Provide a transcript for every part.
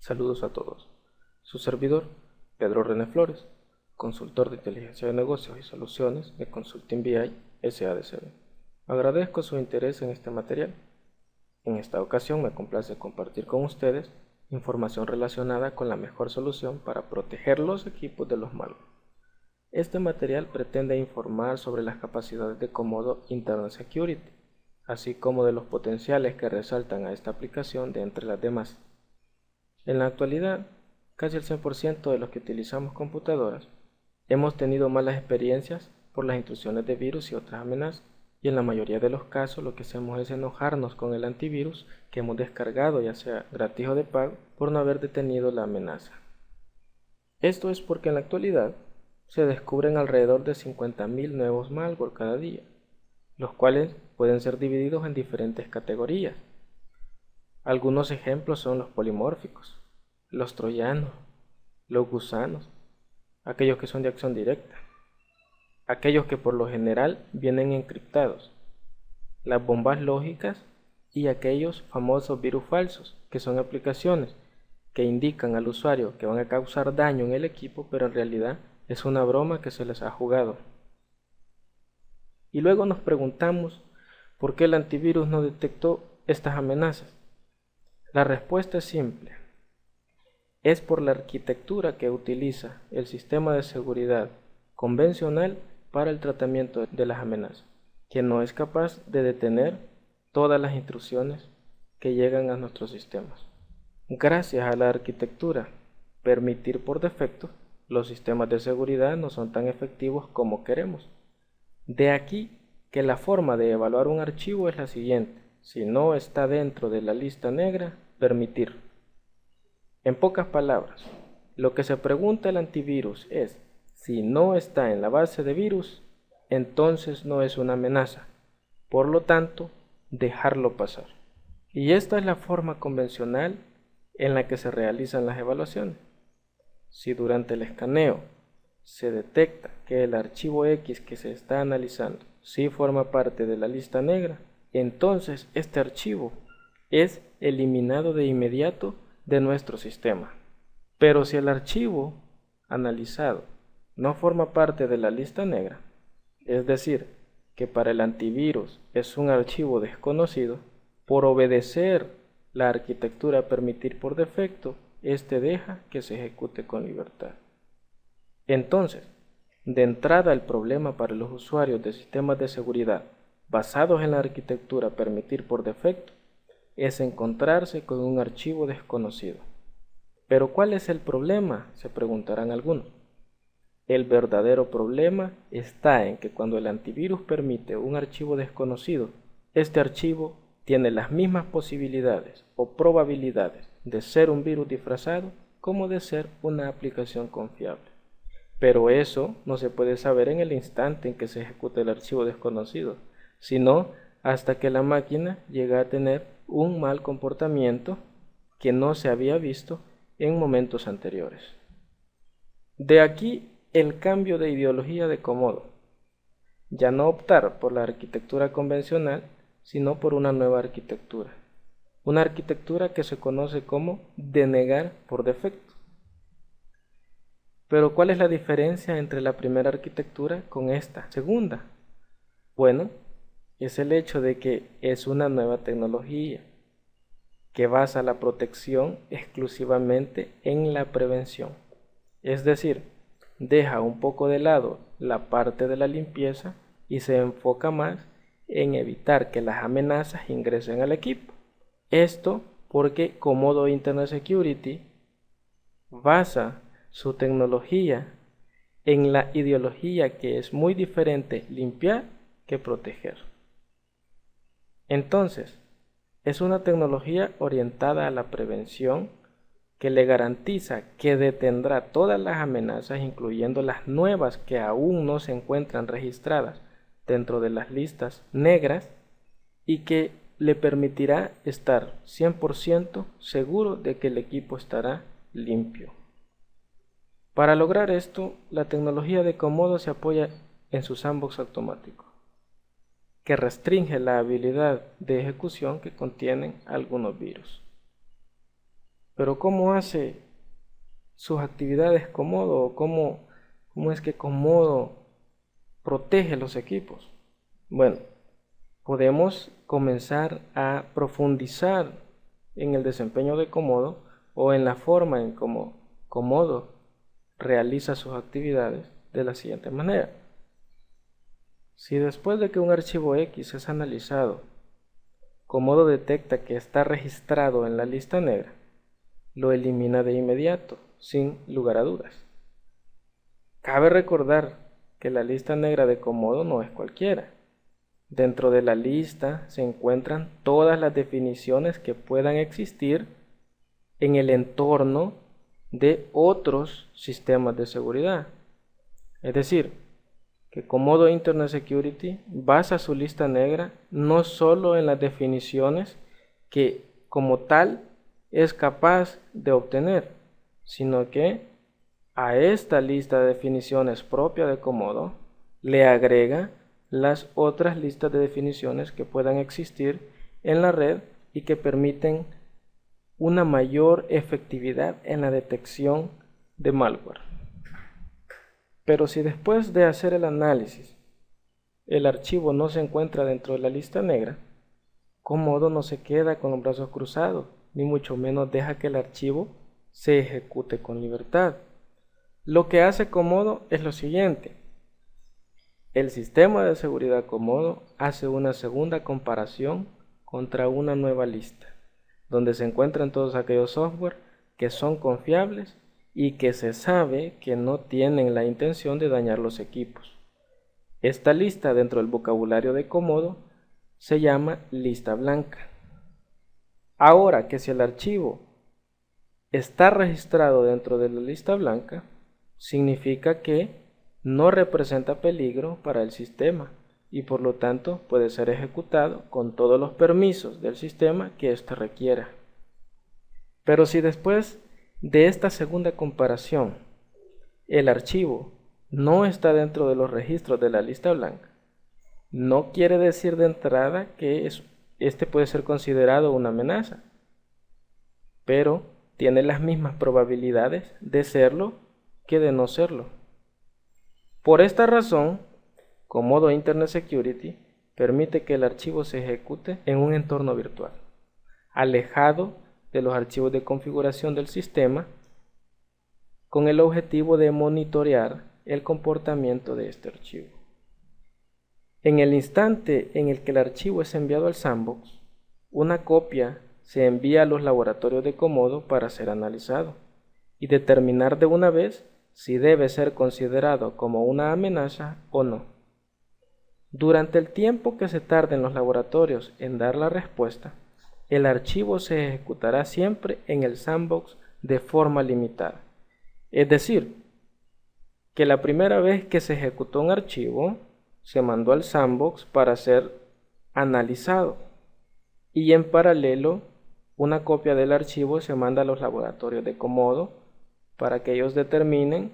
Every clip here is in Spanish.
Saludos a todos. Su servidor, Pedro René Flores, consultor de inteligencia de negocios y soluciones de Consulting BI SADCB. Agradezco su interés en este material. En esta ocasión me complace compartir con ustedes información relacionada con la mejor solución para proteger los equipos de los malware. Este material pretende informar sobre las capacidades de Comodo Internal Security, así como de los potenciales que resaltan a esta aplicación de entre las demás. En la actualidad, casi el 100% de los que utilizamos computadoras hemos tenido malas experiencias por las intrusiones de virus y otras amenazas, y en la mayoría de los casos lo que hacemos es enojarnos con el antivirus que hemos descargado, ya sea gratis o de pago, por no haber detenido la amenaza. Esto es porque en la actualidad se descubren alrededor de 50.000 nuevos malware cada día, los cuales pueden ser divididos en diferentes categorías. Algunos ejemplos son los polimórficos, los troyanos, los gusanos, aquellos que son de acción directa, aquellos que por lo general vienen encriptados, las bombas lógicas y aquellos famosos virus falsos, que son aplicaciones que indican al usuario que van a causar daño en el equipo, pero en realidad es una broma que se les ha jugado. Y luego nos preguntamos por qué el antivirus no detectó estas amenazas. La respuesta es simple. Es por la arquitectura que utiliza el sistema de seguridad convencional para el tratamiento de las amenazas, que no es capaz de detener todas las intrusiones que llegan a nuestros sistemas. Gracias a la arquitectura permitir por defecto, los sistemas de seguridad no son tan efectivos como queremos. De aquí que la forma de evaluar un archivo es la siguiente: si no está dentro de la lista negra, permitir. En pocas palabras, lo que se pregunta el antivirus es: si no está en la base de virus, entonces no es una amenaza. Por lo tanto, dejarlo pasar. Y esta es la forma convencional en la que se realizan las evaluaciones. Si durante el escaneo se detecta que el archivo X que se está analizando sí forma parte de la lista negra, entonces este archivo es eliminado de inmediato de nuestro sistema. Pero si el archivo analizado no forma parte de la lista negra, es decir, que para el antivirus es un archivo desconocido, por obedecer la arquitectura permitir por defecto, este deja que se ejecute con libertad. Entonces, de entrada el problema para los usuarios de sistemas de seguridad basados en la arquitectura permitir por defecto es encontrarse con un archivo desconocido. ¿Pero cuál es el problema?, se preguntarán algunos. El verdadero problema está en que cuando el antivirus permite un archivo desconocido, este archivo tiene las mismas posibilidades o probabilidades de ser un virus disfrazado como de ser una aplicación confiable. Pero eso no se puede saber en el instante en que se ejecuta el archivo desconocido, sino hasta que la máquina llega a tener un mal comportamiento que no se había visto en momentos anteriores. De aquí el cambio de ideología de Comodo. Ya no optar por la arquitectura convencional, sino por una nueva arquitectura. Una arquitectura que se conoce como denegar por defecto. Pero ¿cuál es la diferencia entre la primera arquitectura con esta segunda? Bueno, es el hecho de que es una nueva tecnología que basa la protección exclusivamente en la prevención. Es decir, deja un poco de lado la parte de la limpieza y se enfoca más en evitar que las amenazas ingresen al equipo. Esto porque Comodo Internal Security basa su tecnología en la ideología que es muy diferente limpiar que proteger. Entonces, es una tecnología orientada a la prevención que le garantiza que detendrá todas las amenazas, incluyendo las nuevas que aún no se encuentran registradas dentro de las listas negras, y que le permitirá estar 100% seguro de que el equipo estará limpio. Para lograr esto, la tecnología de Comodo se apoya en su sandbox automático, que restringe la habilidad de ejecución que contienen algunos virus. Pero ¿cómo hace sus actividades Comodo? ¿Cómo es que Comodo protege los equipos? Bueno, podemos comenzar a profundizar en el desempeño de Comodo o en la forma en cómo Comodo realiza sus actividades de la siguiente manera. Si después de que un archivo X es analizado, Comodo detecta que está registrado en la lista negra, lo elimina de inmediato, sin lugar a dudas. Cabe recordar que la lista negra de Comodo no es cualquiera. Dentro de la lista se encuentran todas las definiciones que puedan existir en el entorno de otros sistemas de seguridad. Es decir, que Comodo Internet Security basa su lista negra no solo en las definiciones que como tal es capaz de obtener, sino que a esta lista de definiciones propia de Comodo le agrega las otras listas de definiciones que puedan existir en la red y que permiten una mayor efectividad en la detección de malware. Pero si después de hacer el análisis el archivo no se encuentra dentro de la lista negra, Comodo no se queda con los brazos cruzados, ni mucho menos deja que el archivo se ejecute con libertad. Lo que hace Comodo es lo siguiente: el sistema de seguridad Comodo hace una segunda comparación contra una nueva lista, donde se encuentran todos aquellos software que son confiables y que se sabe que no tienen la intención de dañar los equipos. Esta lista dentro del vocabulario de Comodo se llama lista blanca. Ahora que si el archivo está registrado dentro de la lista blanca, significa que no representa peligro para el sistema y por lo tanto puede ser ejecutado con todos los permisos del sistema que éste requiera. Pero si después de esta segunda comparación el archivo no está dentro de los registros de la lista blanca, no quiere decir de entrada que este puede ser considerado una amenaza, pero tiene las mismas probabilidades de serlo que de no serlo. Por esta razón, Comodo Internet Security permite que el archivo se ejecute en un entorno virtual, alejado de los archivos de configuración del sistema, con el objetivo de monitorear el comportamiento de este archivo. En el instante en el que el archivo es enviado al sandbox, una copia se envía a los laboratorios de Comodo para ser analizado y determinar de una vez si debe ser considerado como una amenaza o no. Durante el tiempo que se tarde en los laboratorios en dar la respuesta, el archivo se ejecutará siempre en el sandbox de forma limitada. Es decir, que la primera vez que se ejecutó un archivo, se mandó al sandbox para ser analizado y en paralelo una copia del archivo se manda a los laboratorios de Comodo para que ellos determinen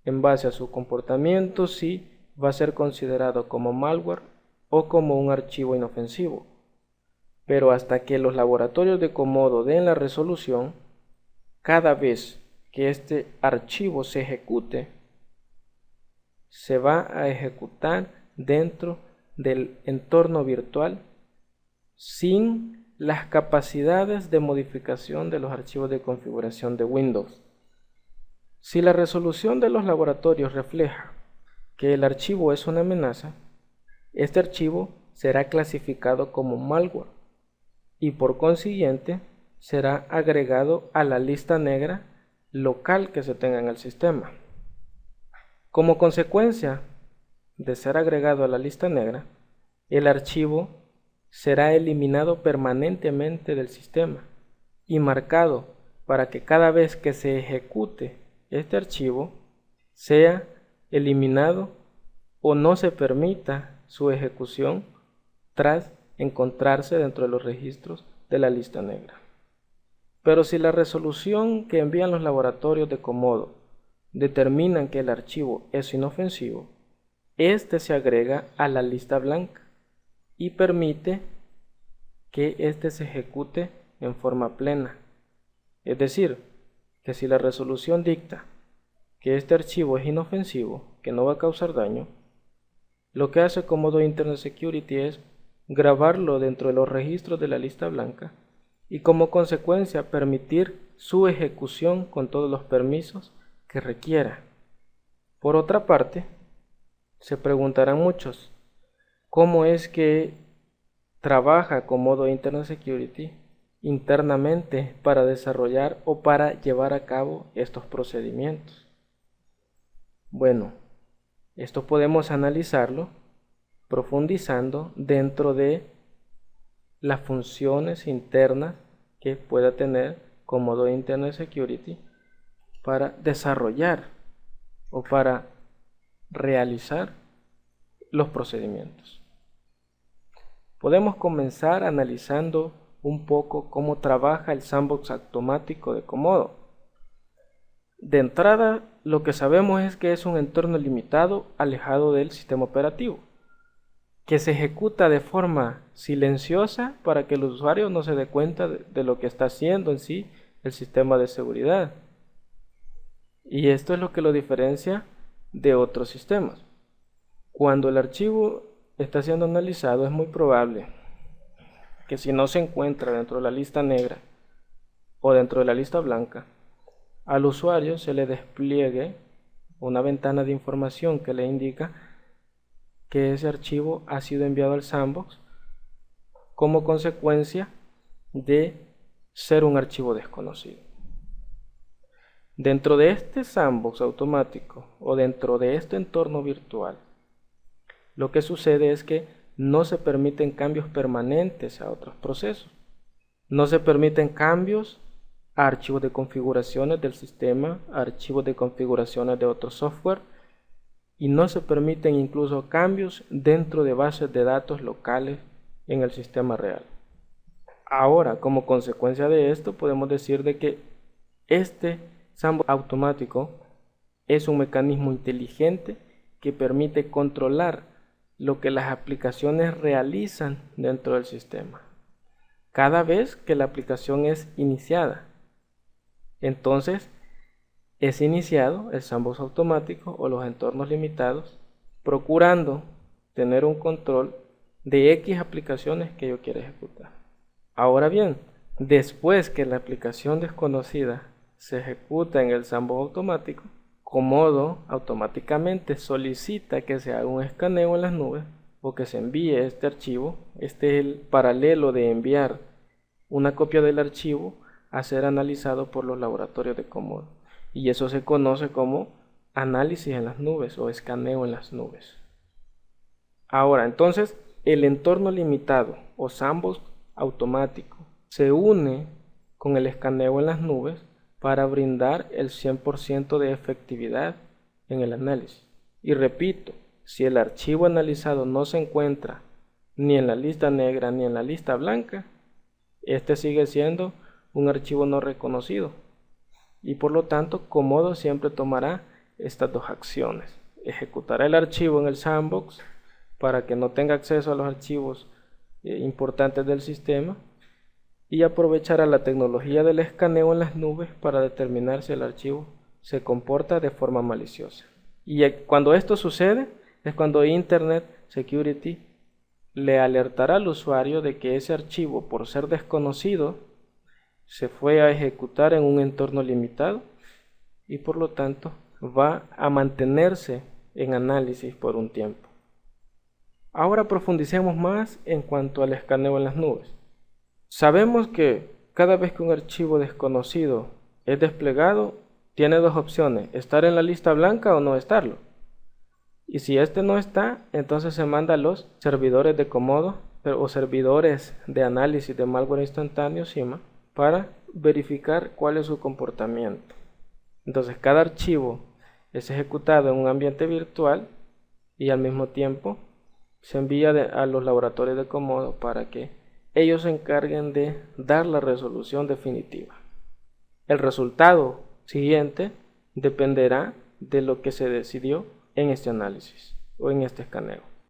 en base a su comportamiento si va a ser considerado como malware o como un archivo inofensivo. Pero hasta que los laboratorios de Comodo den la resolución, cada vez que este archivo se ejecute, se va a ejecutar dentro del entorno virtual sin las capacidades de modificación de los archivos de configuración de Windows. Si la resolución de los laboratorios refleja que el archivo es una amenaza, este archivo será clasificado como malware y por consiguiente será agregado a la lista negra local que se tenga en el sistema. Como consecuencia de ser agregado a la lista negra, el archivo será eliminado permanentemente del sistema y marcado para que cada vez que se ejecute este archivo sea eliminado o no se permita su ejecución tras encontrarse dentro de los registros de la lista negra. Pero si la resolución que envían los laboratorios de Comodo determinan que el archivo es inofensivo, este se agrega a la lista blanca y permite que este se ejecute en forma plena. Es decir, que si la resolución dicta que este archivo es inofensivo, que no va a causar daño, lo que hace Comodo Internet Security es grabarlo dentro de los registros de la lista blanca y como consecuencia permitir su ejecución con todos los permisos que requiera. Por otra parte, se preguntarán muchos, ¿cómo es que trabaja Comodo Internet Security internamente para desarrollar o para llevar a cabo estos procedimientos? Bueno, esto podemos analizarlo profundizando dentro de las funciones internas que pueda tener Comodo Internet Security para desarrollar o para realizar los procedimientos. Podemos comenzar analizando un poco cómo trabaja el sandbox automático de Comodo. De entrada, lo que sabemos es que es un entorno limitado alejado del sistema operativo, que se ejecuta de forma silenciosa para que el usuario no se dé cuenta de lo que está haciendo en sí el sistema de seguridad. Y esto es lo que lo diferencia de otros sistemas. Cuando el archivo está siendo analizado, es muy probable que si no se encuentra dentro de la lista negra o dentro de la lista blanca, al usuario se le despliegue una ventana de información que le indica que ese archivo ha sido enviado al sandbox como consecuencia de ser un archivo desconocido. Dentro de este sandbox automático o dentro de este entorno virtual, lo que sucede es que no se permiten cambios permanentes a otros procesos. No se permiten cambios a archivos de configuraciones del sistema, a archivos de configuraciones de otro software, y no se permiten incluso cambios dentro de bases de datos locales en el sistema real. Ahora, como consecuencia de esto, podemos decir de que este sandbox automático es un mecanismo inteligente que permite controlar lo que las aplicaciones realizan dentro del sistema. Cada vez que la aplicación es iniciada, entonces es iniciado el sandbox automático o los entornos limitados, procurando tener un control de X aplicaciones que yo quiera ejecutar. Ahora bien, después que la aplicación desconocida se ejecuta en el sandbox automático, Comodo automáticamente solicita que se haga un escaneo en las nubes o que se envíe este archivo. Este es el paralelo de enviar una copia del archivo a ser analizado por los laboratorios de Comodo. Y eso se conoce como análisis en las nubes o escaneo en las nubes. Ahora, entonces, el entorno limitado o sandbox automático se une con el escaneo en las nubes para brindar el 100% de efectividad en el análisis. Y repito, si el archivo analizado no se encuentra ni en la lista negra ni en la lista blanca, este sigue siendo un archivo no reconocido. Y por lo tanto, Comodo siempre tomará estas dos acciones. Ejecutará el archivo en el sandbox para que no tenga acceso a los archivos importantes del sistema y aprovechará la tecnología del escaneo en las nubes para determinar si el archivo se comporta de forma maliciosa. Y cuando esto sucede es cuando Internet Security le alertará al usuario de que ese archivo, por ser desconocido, se fue a ejecutar en un entorno limitado y por lo tanto va a mantenerse en análisis por un tiempo. Ahora profundicemos más en cuanto al escaneo en las nubes. Sabemos que cada vez que un archivo desconocido es desplegado, tiene dos opciones: estar en la lista blanca o no estarlo. Y si este no está, entonces se manda a los servidores de Comodo o servidores de análisis de malware instantáneo CIMA para verificar cuál es su comportamiento. Entonces cada archivo es ejecutado en un ambiente virtual y al mismo tiempo se envía a los laboratorios de Comodo para que ellos se encarguen de dar la resolución definitiva. El resultado siguiente dependerá de lo que se decidió en este análisis o en este escaneo.